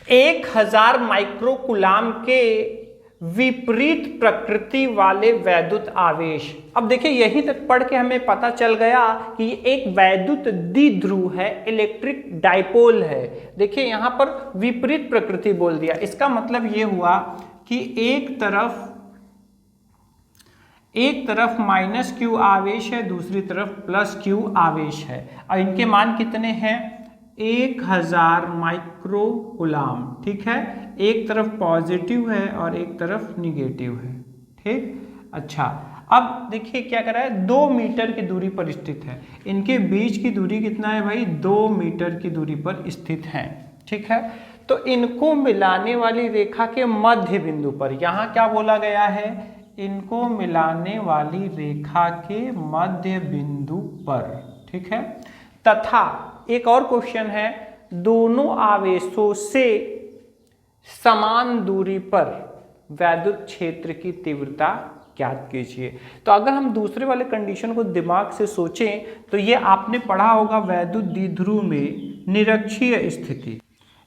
1000 microcoulomb के विपरीत प्रकृति वाले वैद्युत आवेश। अब देखिए यहीं तक पढ़ के हमें पता चल गया कि एक वैद्युत द्विध्रुव है, इलेक्ट्रिक डाइपोल है। देखिए यहां पर विपरीत प्रकृति बोल दिया, इसका मतलब ये हुआ कि एक तरफ माइनस क्यू आवेश है, दूसरी तरफ प्लस क्यू आवेश है, और इनके मान कितने हैं? 1000 माइक्रोकुलाम। ठीक है, एक तरफ पॉजिटिव है और एक तरफ निगेटिव है। ठीक, अच्छा अब देखिए क्या कर रहा है, 2 मीटर की दूरी पर स्थित है। इनके बीच की दूरी कितना है भाई? 2 मीटर की दूरी पर स्थित है। ठीक है, तो इनको मिलाने वाली रेखा के मध्य बिंदु पर, यहां क्या बोला गया है? इनको मिलाने वाली रेखा के मध्य बिंदु पर। ठीक है, तथा एक और क्वेश्चन है, दोनों आवेशों से समान दूरी पर वैद्युत क्षेत्र की तीव्रता ज्ञात कीजिए। तो अगर हम दूसरे वाले कंडीशन को दिमाग से सोचें तो ये आपने पढ़ा होगा वैद्युत द्विध्रुव में निरक्षीय स्थिति,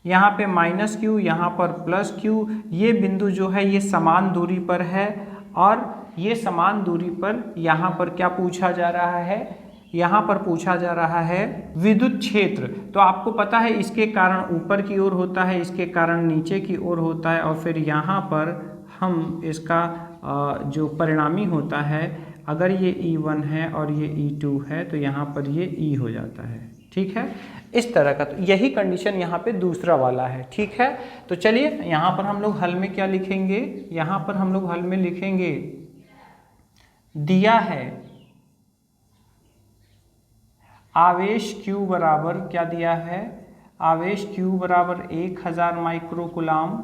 यहाँ पे माइनस क्यू, यहाँ पर प्लस क्यू, ये बिंदु जो है ये समान दूरी पर है, और ये समान दूरी पर यहाँ पर क्या पूछा जा रहा है? यहाँ पर पूछा जा रहा है विद्युत क्षेत्र। तो आपको पता है इसके कारण ऊपर की ओर होता है, इसके कारण नीचे की ओर होता है, और फिर यहाँ पर हम इसका जो परिणामी होता है, अगर ये E1 है और ये E2 है तो यहाँ पर ये E हो जाता है। ठीक है, इस तरह का, तो यही कंडीशन यहाँ पे दूसरा वाला है। ठीक है, तो चलिए यहाँ पर हम लोग हल में क्या लिखेंगे? यहाँ पर हम लोग हल में लिखेंगे, दिया है आवेश Q बराबर, क्या दिया है? आवेश Q बराबर 1000 माइक्रोकुलाम।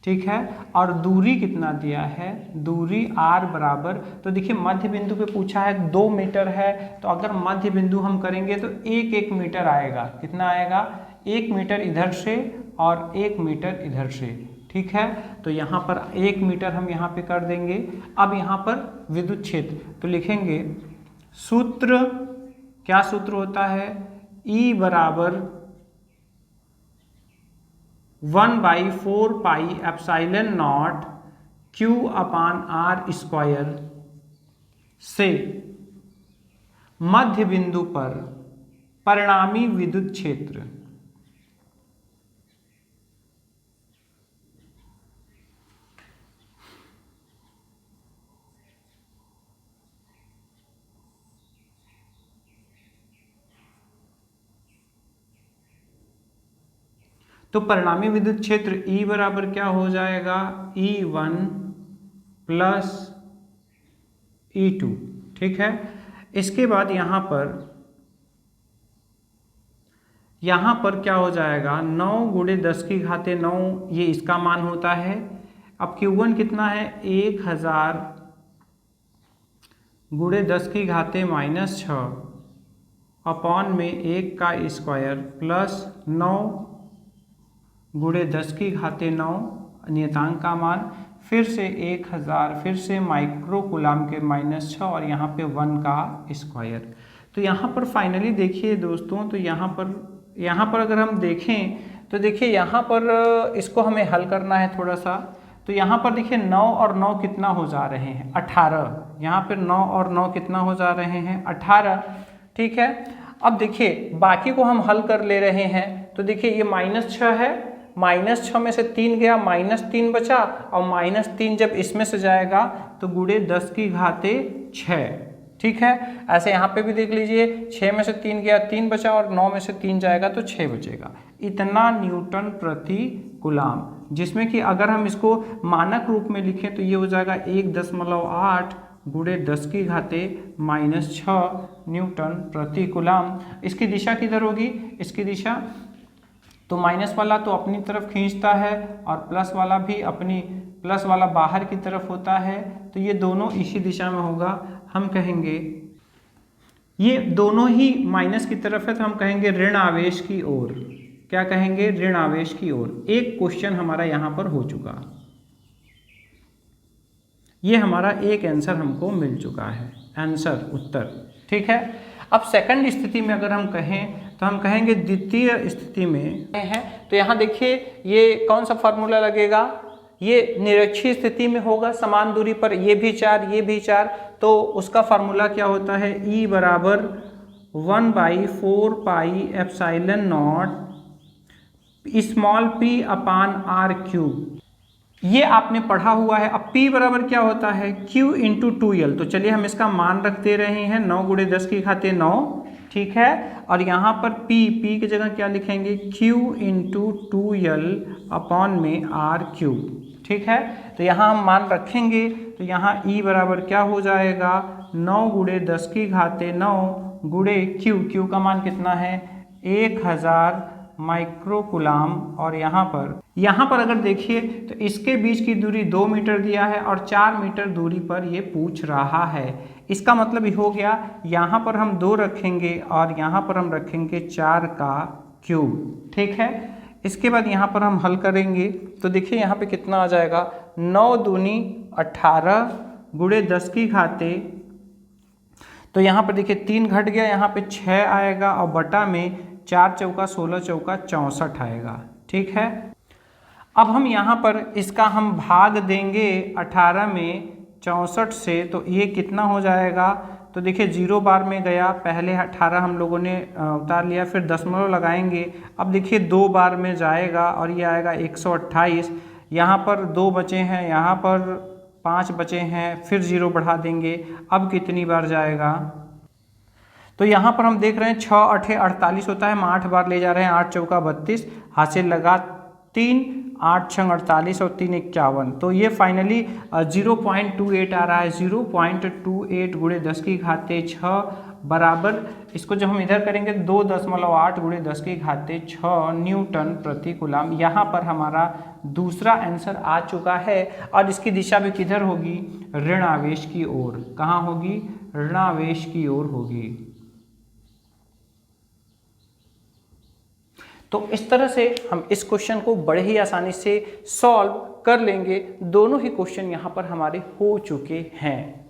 ठीक है, और दूरी कितना दिया है? दूरी R बराबर, तो देखिए मध्य बिंदु पे पूछा है 2 मीटर है, तो अगर मध्य बिंदु हम करेंगे तो 1 मीटर आएगा। कितना आएगा? 1 मीटर इधर से और 1 मीटर इधर से। ठीक है, तो यहाँ पर 1 मीटर हम यहाँ पे कर देंगे। अब यहाँ पर विद्युत क्षेत्र तो लिखेंगे, सूत्र, क्या सूत्र होता है? E बराबर 1/4 pi epsilon not Q upon R square से मध्य बिंदु पर परिणामी विद्युत क्षेत्र। तो परिणामी विद्युत क्षेत्र E बराबर क्या हो जाएगा? E1 plus E2। ठीक है, इसके बाद यहाँ पर क्या हो जाएगा? 9 × 10⁻9, ये इसका मान होता है। अब Q1 कितना है? 1000 × 10⁻⁻6 अपॉन में 1 का स्क्वायर प्लस 9 × 10⁻9 नियतांक का मान, फिर से 1000, फिर से माइक्रोकुलाम के -6 और यहाँ पे 1 का स्क्वायर। तो यहाँ पर फाइनली देखिए दोस्तों, तो यहाँ पर अगर हम देखें तो देखिए यहाँ पर इसको हमें हल करना है थोड़ा सा। तो यहाँ पर देखिए 9 और 9 कितना हो जा रहे हैं? 18। यहाँ पर 9 और 9 कितना हो जा रहे हैं? 18। ठीक है, अब देखिए बाकी को हम हल कर ले रहे हैं। तो देखिए ये -6 है, -6 में से 3 गया, -3 बचा, और -3 जब इसमें से जाएगा तो × 10⁻6। ठीक है, ऐसे यहाँ पे भी देख लीजिए, 6 में से 3 गया, 3 बचा, और 9 में से 3 जाएगा तो 6 बचेगा। इतना न्यूटन प्रति कूलाम, जिसमें कि अगर हम इसको मानक रूप में लिखें तो ये हो जाएगा 1.8 × 10⁻⁻6 न्यूटन प्रति कूलाम। इसकी दिशा किधर होगी? इसकी दिशा तो माइनस वाला तो अपनी तरफ खींचता है और प्लस वाला भी अपनी, प्लस वाला बाहर की तरफ होता है, तो ये दोनों इसी दिशा में होगा। हम कहेंगे ये दोनों ही माइनस की तरफ है, तो हम कहेंगे ऋण आवेश की ओर। क्या कहेंगे? ऋण आवेश की ओर। एक क्वेश्चन हमारा यहाँ पर हो चुका, ये हमारा एक आंसर हमको मिल चुका है, आंसर उत्तर। ठीक है, अब सेकंड स्थिति में अगर हम कहें तो हम कहेंगे द्वितीय स्थिति में है। तो यहाँ देखिए ये कौन सा फॉर्मूला लगेगा, ये निरक्षीय स्थिति में होगा, समान दूरी पर ये भी 4 ये भी 4, तो उसका फार्मूला क्या होता है, E बराबर 1/4πε0 स्मॉल p अपान r क्यूब। ये आपने पढ़ा हुआ है। अब p बराबर क्या होता है, q इंटू 2l। तो चलिए हम इसका मान रख दे रहे हैं, 9 × 10 की घाते 9, ठीक है। और यहाँ पर p की जगह क्या लिखेंगे, q इंटू 2l अपॉन में r क्यूब, ठीक है। तो यहाँ हम मान रखेंगे, तो यहाँ E बराबर क्या हो जाएगा, 9 × 10 की घाते 9 गुणे q का मान कितना है, 1000 माइक्रोकुलाम। और यहाँ पर अगर देखिए तो इसके बीच की दूरी 2 मीटर दिया है और 4 मीटर दूरी पर ये पूछ रहा है। इसका मतलब ये हो गया, यहाँ पर हम 2 रखेंगे और यहाँ पर हम रखेंगे 4 का क्यूब, ठीक है। इसके बाद यहाँ पर हम हल करेंगे तो देखिए यहाँ पे कितना आ जाएगा, 9 दूनी 18 गुणे 10 की घाते, तो यहाँ पर देखिए 3 घट गया, यहाँ पे 6 आएगा और बटा में 4 चौका 16 चौका 64 आएगा, ठीक है। अब हम यहाँ पर इसका हम भाग देंगे 18 में 64 से, तो ये कितना हो जाएगा, तो देखिए 0 बार में गया, पहले 18 हम लोगों ने उतार लिया, फिर दशमलव लगाएंगे। अब देखिए 2 बार में जाएगा और ये आएगा 128, यहाँ पर 2 बचे हैं, यहाँ पर 5 बचे हैं, फिर 0 बढ़ा देंगे। अब कितनी बार जाएगा, तो यहाँ पर हम देख रहे हैं 6 8 48 होता है, हम 8 बार ले जा रहे हैं, 8 चौका 32, हाथ से लगा 3, 8 6 48 और 3 51, तो ये फाइनली 0.28 आ रहा है। 0.28 गुणे 10 की घाते 6 बराबर, इसको जब हम इधर करेंगे 2.8 गुणे 10 की घाते 6 न्यूटन प्रति कूलाम। यहाँ पर हमारा दूसरा आंसर आ चुका है और इसकी दिशा भी किधर होगी, ऋण आवेश की ओर। कहाँ होगी, ऋण आवेश की ओर होगी। तो इस तरह से हम इस क्वेश्चन को बड़े ही आसानी से सॉल्व कर लेंगे। दोनों ही क्वेश्चन यहाँ पर हमारे हो चुके हैं।